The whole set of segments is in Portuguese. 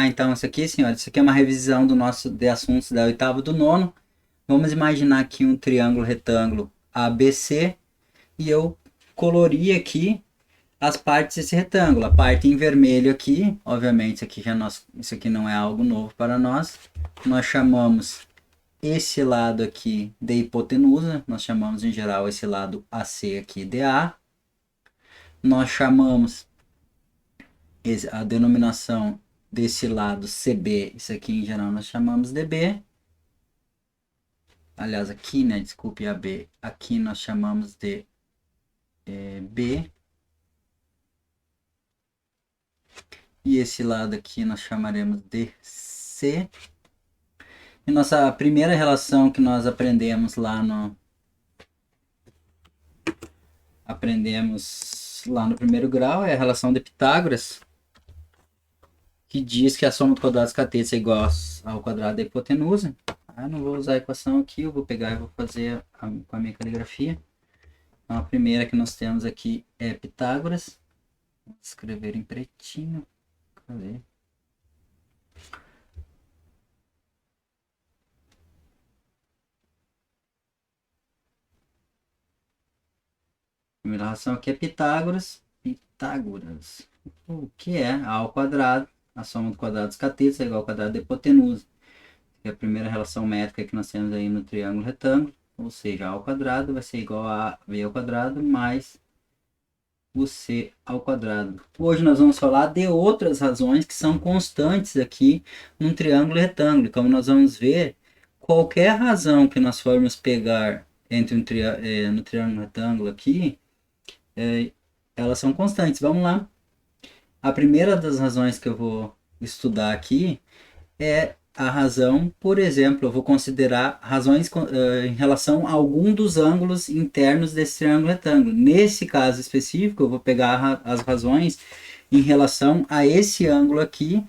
então isso aqui, senhores. Isso aqui é uma revisão de assuntos da oitava do nono. Vamos imaginar aqui um triângulo retângulo ABC e eu colori aqui as partes desse retângulo. A parte em vermelho aqui, obviamente isso aqui não é algo novo para nós. Nós chamamos esse lado aqui de hipotenusa, nós chamamos em geral esse lado AC aqui de A. Nós chamamos a denominação desse lado CB, isso aqui em geral nós chamamos de B. Aliás, aqui, né, desculpe, AB, aqui nós chamamos de B. E esse lado aqui nós chamaremos de C. E nossa primeira relação que nós aprendemos lá no primeiro grau é a relação de Pitágoras, que diz que a soma dos quadrados catetos é igual ao quadrado da hipotenusa. Não vou usar a equação aqui, eu vou pegar e vou fazer com a minha caligrafia. Então a primeira que nós temos aqui é Pitágoras. Vou escrever em pretinho. Cadê? A primeira relação aqui é Pitágoras. O que é A ao quadrado? A soma dos quadrados catetos é igual ao quadrado da hipotenusa. É a primeira relação métrica que nós temos aí no triângulo retângulo. Ou seja, A ao quadrado vai ser igual a B ao quadrado mais o C ao quadrado. Hoje nós vamos falar de outras razões que são constantes aqui num triângulo retângulo. Como nós vamos ver, qualquer razão que nós formos pegar no triângulo retângulo aqui, elas são constantes. Vamos lá. A primeira das razões que eu vou estudar aqui é a razão, por exemplo, eu vou considerar razões em relação a algum dos ângulos internos desse triângulo retângulo. Nesse caso específico, eu vou pegar as razões em relação a esse ângulo aqui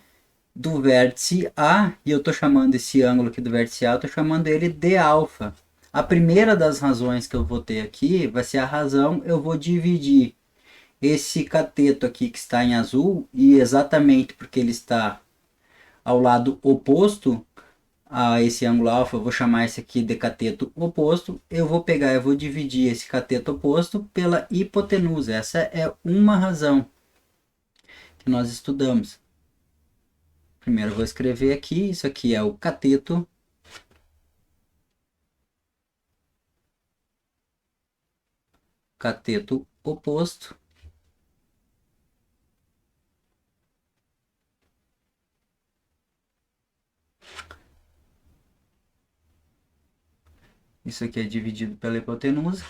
do vértice A, e eu estou chamando esse ângulo aqui do vértice A, eu estou chamando ele de alfa. A primeira das razões que eu vou ter aqui vai ser a razão, eu vou dividir esse cateto aqui que está em azul, e exatamente porque ele está ao lado oposto a esse ângulo alfa, eu vou chamar esse aqui de cateto oposto. Eu vou pegar e vou dividir esse cateto oposto pela hipotenusa. Essa é uma razão que nós estudamos. Primeiro eu vou escrever aqui, isso aqui é o cateto oposto. Isso aqui é dividido pela hipotenusa.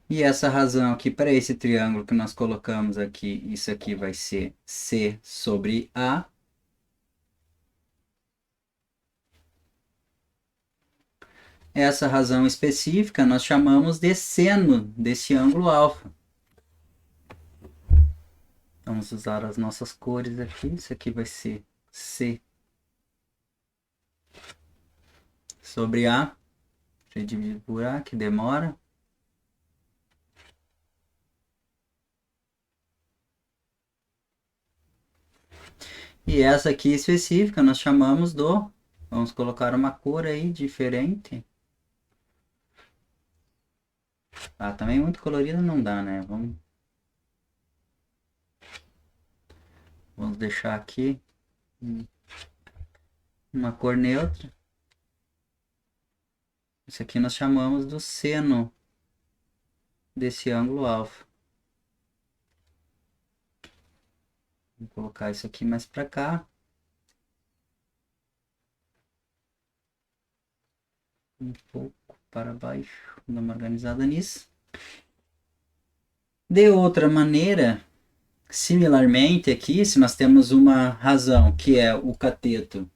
E essa razão aqui para esse triângulo que nós colocamos aqui, isso aqui vai ser C sobre A. Essa razão específica nós chamamos de seno desse ângulo alfa. Vamos usar as nossas cores aqui. Isso aqui vai ser C sobre A. Deixa eu dividir por A, que demora. E essa aqui específica nós chamamos do... Vamos colocar uma cor aí diferente. Também muito colorida não dá, né? Vamos deixar aqui uma cor neutra. Isso aqui nós chamamos do seno desse ângulo alfa. Vou colocar isso aqui mais para cá. Um pouco para baixo. Vou dar uma organizada nisso. De outra maneira, similarmente aqui, se nós temos uma razão que é o cateto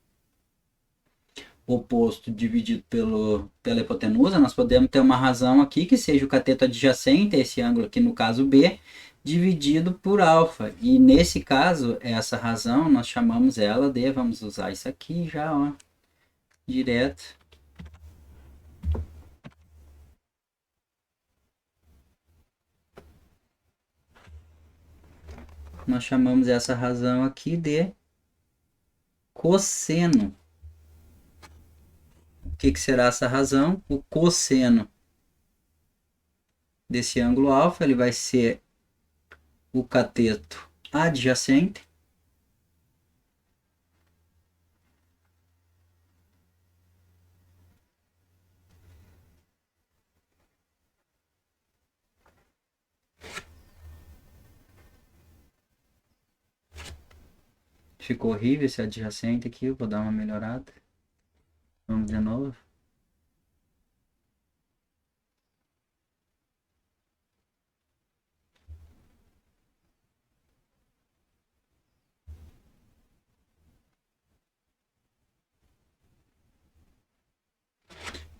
oposto dividido pela hipotenusa, nós podemos ter uma razão aqui que seja o cateto adjacente a esse ângulo aqui, no caso B, dividido por alfa. E nesse caso, essa razão, nós chamamos ela de, vamos usar isso aqui já, ó, direto. Nós chamamos essa razão aqui de cosseno. O que será essa razão? O cosseno desse ângulo alfa, ele vai ser o cateto adjacente ficou horrível esse adjacente aqui, eu vou dar uma melhorada. Vamos de novo.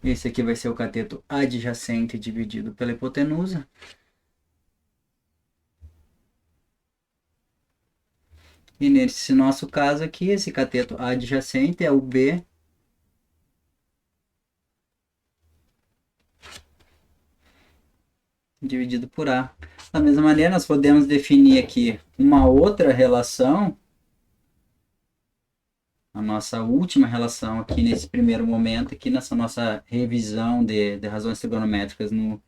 Esse aqui vai ser o cateto adjacente dividido pela hipotenusa. E nesse nosso caso aqui, esse cateto adjacente é o B dividido por A. Da mesma maneira, nós podemos definir aqui uma outra relação, a nossa última relação aqui nesse primeiro momento, aqui nessa nossa revisão de razões trigonométricas no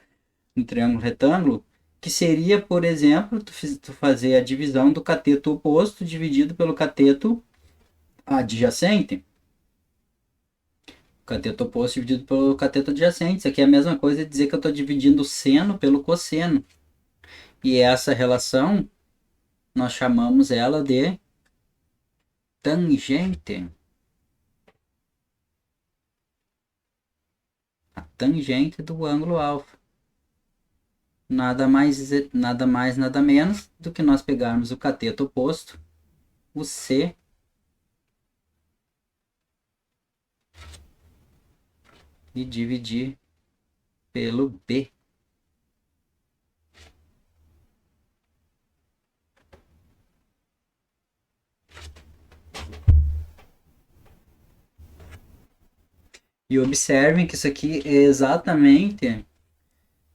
triângulo retângulo, que seria, por exemplo, tu fazer a divisão do cateto oposto dividido pelo cateto adjacente. Cateto oposto dividido pelo cateto adjacente. Isso aqui é a mesma coisa de dizer que eu estou dividindo o seno pelo cosseno. E essa relação, nós chamamos ela de tangente. A tangente do ângulo alfa. Nada mais, nada menos do que nós pegarmos o cateto oposto, o C, e dividir pelo B. E observem que isso aqui é exatamente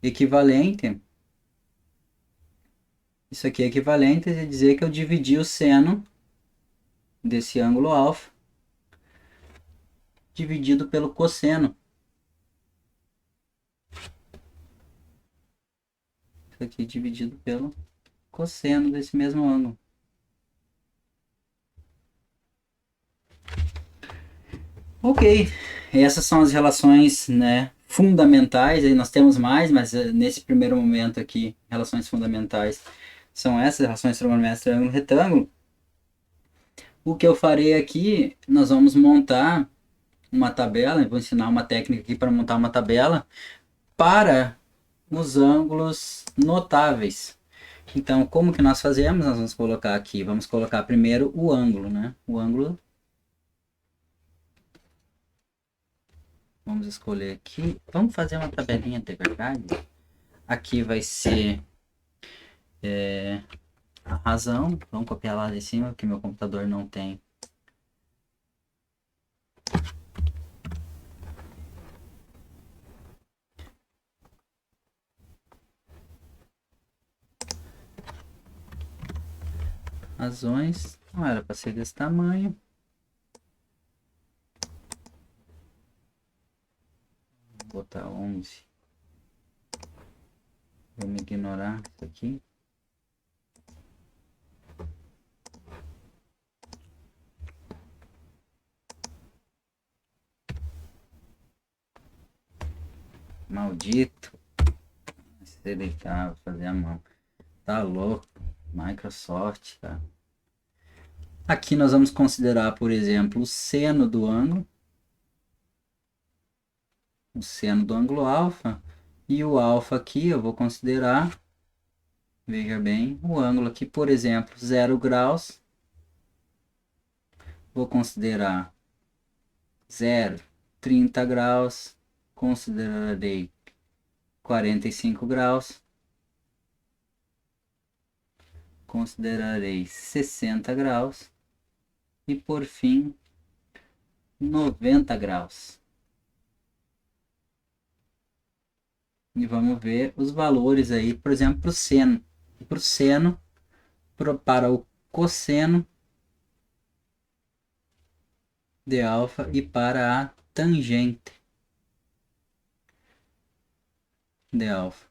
equivalente. Isso aqui é equivalente a dizer que eu dividi o seno desse ângulo alfa dividido pelo cosseno. Isso aqui dividido pelo cosseno desse mesmo ângulo. Ok, essas são as relações, né, fundamentais. Aí nós temos mais, mas nesse primeiro momento aqui, relações fundamentais são essas relações trigonométricas triângulo retângulo. O que eu farei aqui, nós vamos montar uma tabela, eu vou ensinar uma técnica aqui para montar uma tabela para os ângulos notáveis. Então, como que nós fazemos? Nós vamos colocar aqui, vamos colocar primeiro o ângulo, né? O ângulo. Vamos escolher aqui. Vamos fazer uma tabelinha de verdade. Aqui vai ser a razão. Vamos copiar lá de cima, porque meu computador não tem. Razões. Não era para ser desse tamanho. Vou botar 11. Vamos ignorar isso aqui. Maldito. Se deitar, fazer a mão. Tá louco. Microsoft, tá? Aqui nós vamos considerar, por exemplo, o seno do ângulo. O seno do ângulo alfa. E o alfa aqui eu vou considerar, veja bem, o ângulo aqui, por exemplo, 0 graus. Vou considerar 0 30 graus, considerarei 45 graus, considerarei 60 graus e por fim 90 graus. E vamos ver os valores aí, por exemplo, para o seno. Para o seno, para o cosseno de alfa e para a tangente de alfa.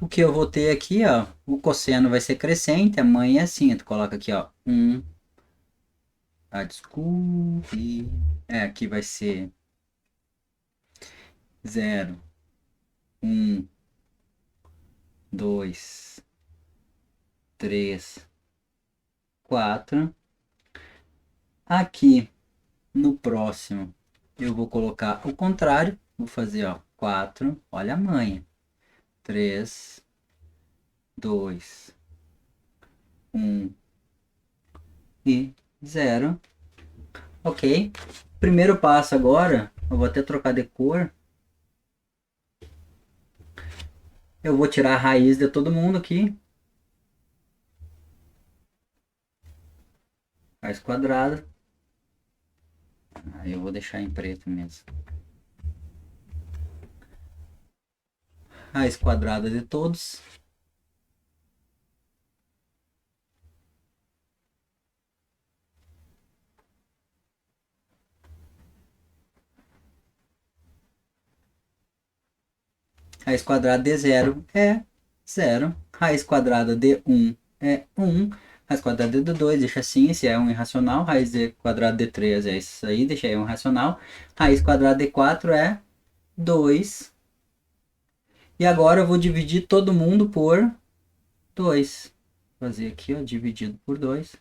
O que eu vou ter aqui, ó, o cosseno vai ser crescente, a mãe é assim, tu coloca aqui, ó, desculpe, aqui vai ser 0, 1, 2, 3, 4. Aqui no próximo eu vou colocar o contrário, vou fazer, ó, 4, olha a manha, 3, 2, 1 e 0. Ok. Primeiro passo agora, eu vou até trocar de cor. Eu vou tirar a raiz de todo mundo aqui. Raiz quadrada. Aí eu vou deixar em preto mesmo. Raiz quadrada de todos. Raiz quadrada de 0 é 0. Raiz quadrada de 1 é 1. Raiz quadrada de 2 deixa assim, esse é um irracional. Raiz quadrada de 3 é isso aí, deixa aí um racional. Raiz quadrada de 4 é 2. E agora eu vou dividir todo mundo por 2. Vou fazer aqui, ó, dividido por 2.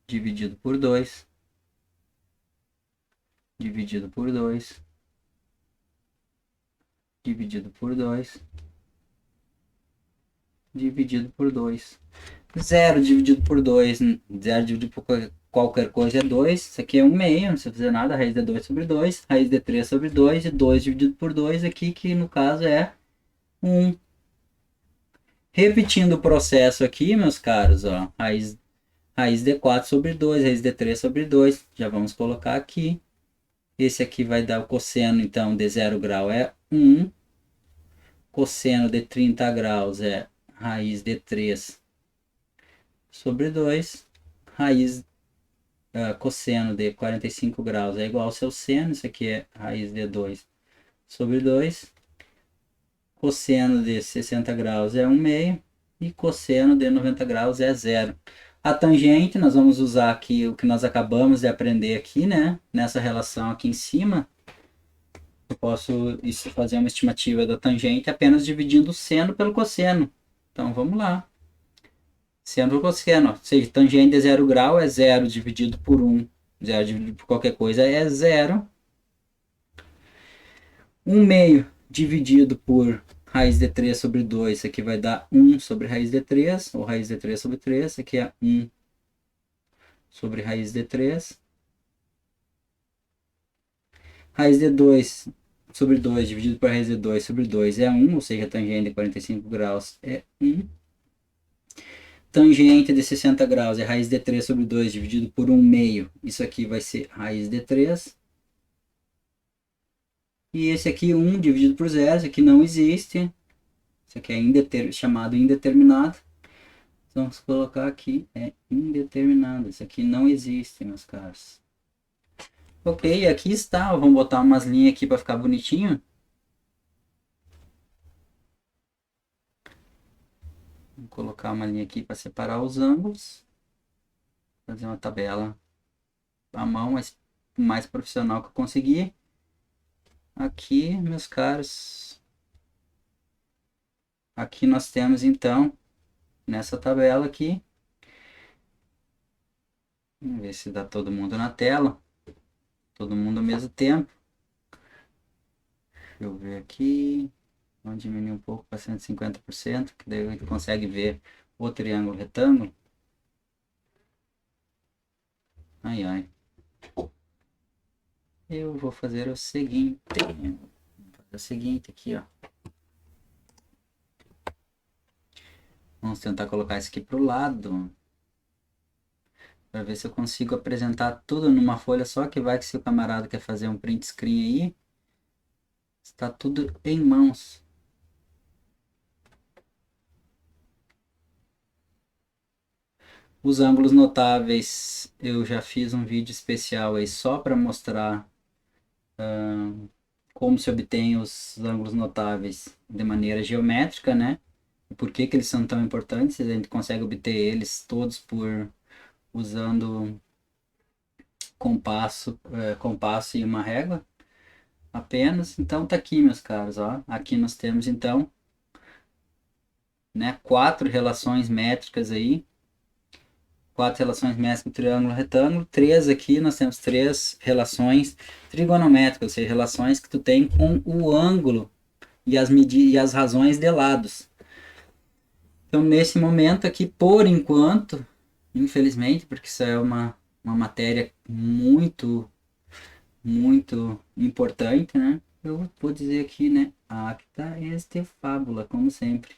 Dividido por 2. Dividido por 2. Dividido por 2. Dividido por 2. 0 dividido por 2. 0 dividido por qualquer coisa é 2. Isso aqui é 1 meio, não precisa fazer nada. Raiz de 2 sobre 2. Raiz de 3 sobre 2. E 2 dividido por 2 aqui, que no caso é 1. Repetindo o processo aqui, meus caros, ó. Raiz de 4 sobre 2. Raiz de 3 sobre 2. Já vamos colocar aqui. Esse aqui vai dar o cosseno, então, de 0 grau é 1. Cosseno de 30 graus é raiz de 3 sobre 2. Cosseno de 45 graus é igual ao seu seno. Isso aqui é raiz de 2 sobre 2. Cosseno de 60 graus é 1 meio. E cosseno de 90 graus é 0. A tangente, nós vamos usar aqui o que nós acabamos de aprender aqui, né? Nessa relação aqui em cima. Eu posso fazer uma estimativa da tangente apenas dividindo o seno pelo cosseno. Então, vamos lá. Seno pelo cosseno. Ou seja, tangente de 0 grau é 0 dividido por 1. 0 dividido por qualquer coisa é 0. 1 meio dividido por raiz de 3 sobre 2. Isso aqui vai dar 1 sobre raiz de 3. Ou raiz de 3 sobre 3. Isso aqui é 1 sobre raiz de 3. Raiz de 2 sobre 2 dividido por raiz de 2 sobre 2 é 1, ou seja, a tangente de 45 graus é 1. Tangente de 60 graus é raiz de 3 sobre 2 dividido por 1 meio. Isso aqui vai ser raiz de 3. E esse aqui 1 dividido por 0, isso aqui não existe. Isso aqui é chamado indeterminado. Então, vamos colocar aqui, é indeterminado. Isso aqui não existe, meus caros. Ok, aqui está. Vamos botar umas linhas aqui para ficar bonitinho. Vou colocar uma linha aqui para separar os ângulos. Fazer uma tabela à mão, mas mais profissional que eu conseguir. Aqui, meus caros. Aqui nós temos então, nessa tabela aqui. Vamos ver se dá todo mundo na tela. Todo mundo ao mesmo tempo. Deixa eu ver aqui. Vamos diminuir um pouco para 150%, que daí a gente consegue ver o triângulo retângulo. Ai, ai. eu vou fazer o seguinte. Vou fazer o seguinte aqui, ó. Vamos tentar colocar isso aqui pro lado. Para ver se eu consigo apresentar tudo numa folha só, que vai que se o camarada quer fazer um print screen aí, está tudo em mãos. Os ângulos notáveis, eu já fiz um vídeo especial aí só para mostrar como se obtém os ângulos notáveis de maneira geométrica, né? E por que que eles são tão importantes? A gente consegue obter eles todos por usando compasso e uma régua apenas. Então tá aqui, meus caros, ó. Aqui nós temos então, né, quatro relações métricas aí. Quatro relações métricas do triângulo retângulo. Três aqui, nós temos três relações trigonométricas, ou seja, relações que tu tem com o ângulo e as razões de lados. Então, nesse momento aqui, por enquanto, infelizmente, porque isso é uma matéria muito, muito importante, né? Eu vou dizer aqui, né? Acta est fabula, como sempre.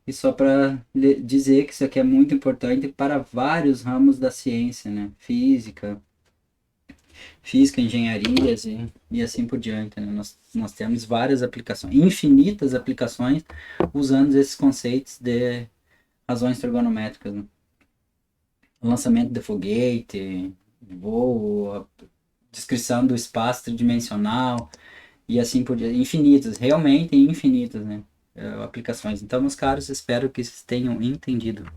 E só para dizer que isso aqui é muito importante para vários ramos da ciência, né? Física, engenharias e assim por diante, né? Nós temos várias aplicações, infinitas aplicações, usando esses conceitos de razões trigonométricas, né? Lançamento de foguete, voo, descrição do espaço tridimensional e assim por diante. Infinitas, realmente infinitas, né? Aplicações. Então, meus caros, espero que vocês tenham entendido.